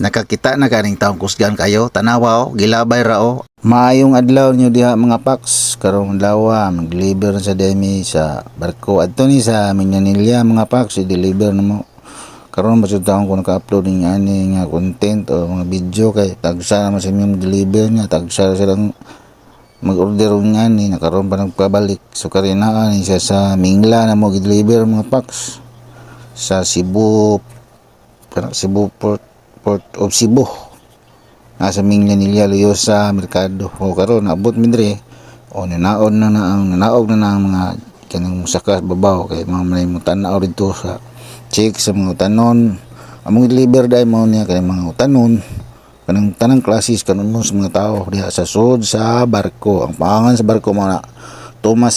Nakakita na kaning taong kusgan kayo, tanawa o, gilabay ra o. Maayong adlaw nyo diha mga paks, karong adlaw mag-deliver sa demi sa barko. Adto ni sa Minyanilya mga paks, i-deliver na mo. Karon masud taon ko naka-upload ng ani nga content o mga video kay tagsa naman sa inyong deliver niya, tagsa silang mag-order nga ni nakaroon pa nagpabalik. So karinaan siya sa Mingla na mo gi-deliver mga paks sa Cebu Port of Cebu. Nasa Minyanilya Loyosa Merkado. O karon naabot mi dire. O nanaog na ang mga kanang sakas babaw kay mga manay mo tan-aw dito sa check sa mga utanon. Among deliver dai mo niya kay mga utanon kanang tanang klases kanon mo sa mga tao diha sa sud sa barko. Ang pangalan sa barko mo na Thomas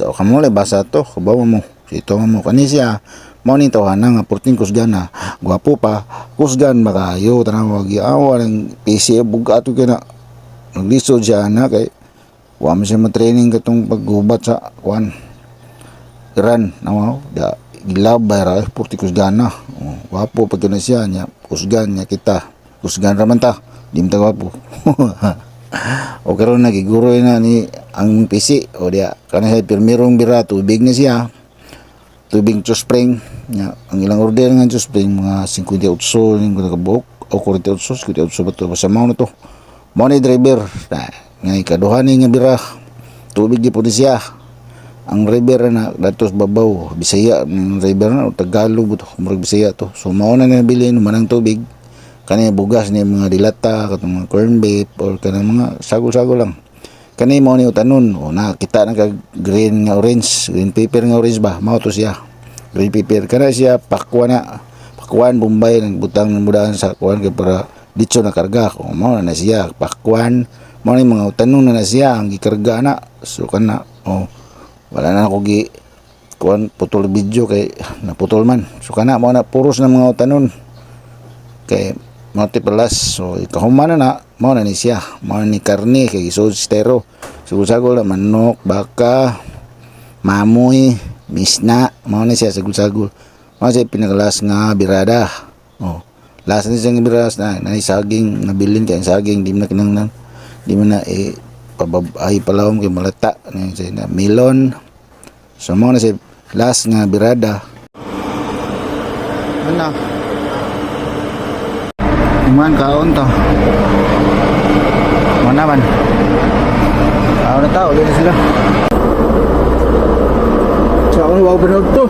o kamo le basa to kubaw mo si Thomas mo kani siya mao ni tawhana nga porting kusgan na gwapo pa kusgan makayo tanaw wagi awa ng PC buga ato kay na naglisod siya na kay wa man siya ma-training katong paggubat sa kuan Iran nawa da gilabay ra porting kusgan na gwapo pag na siya nya kusgan nya kita kusgan ra man ta di man ta gwapo o karon nagiguro na ni ang PC o dia kana sa pirmirong bira tubig na siya tubig to spring nya ang ilang order nga to spring mga 58 ning kabuk o 48 ba to basta mao na to mao ni driver nga ikaduha ni nga bira tubig di po siya ang driver na datos babaw Bisaya ng driver na Tagalog to murag Bisaya to so mao na nabili manang tubig kani bugas ni mga dilata katong mga corn beef or kanang mga sagol-sagol lang kani mo ni utanon o nakita na kag green nga orange green pepper nga orange ba mao to siya green pepper kana siya pakwan Bombay nagbutang ng mudahan sa kuan kay para ditso na karga ko mao na siya pakwan mao ni mga utanon na siya ang gikarga na so kana wala na ako gi kuan putol video kay naputol man so kana mao na puros na mga utanon kay multipalas so ikahuman na mao na ni siya mao ni karne kay isod stero sagol-sagol na manok baka mamoy misna mao na siya sagol-sagol mao siya pinakalas nga birada last na siya nga biradas na saging nabilin kay saging di man na kinanglan di man na pababay palawom kay malata na melon so mao na siya last nga birada ana Iman kaon to. Mana man? Kaon na tao, ulit na sila. So ako na wag to.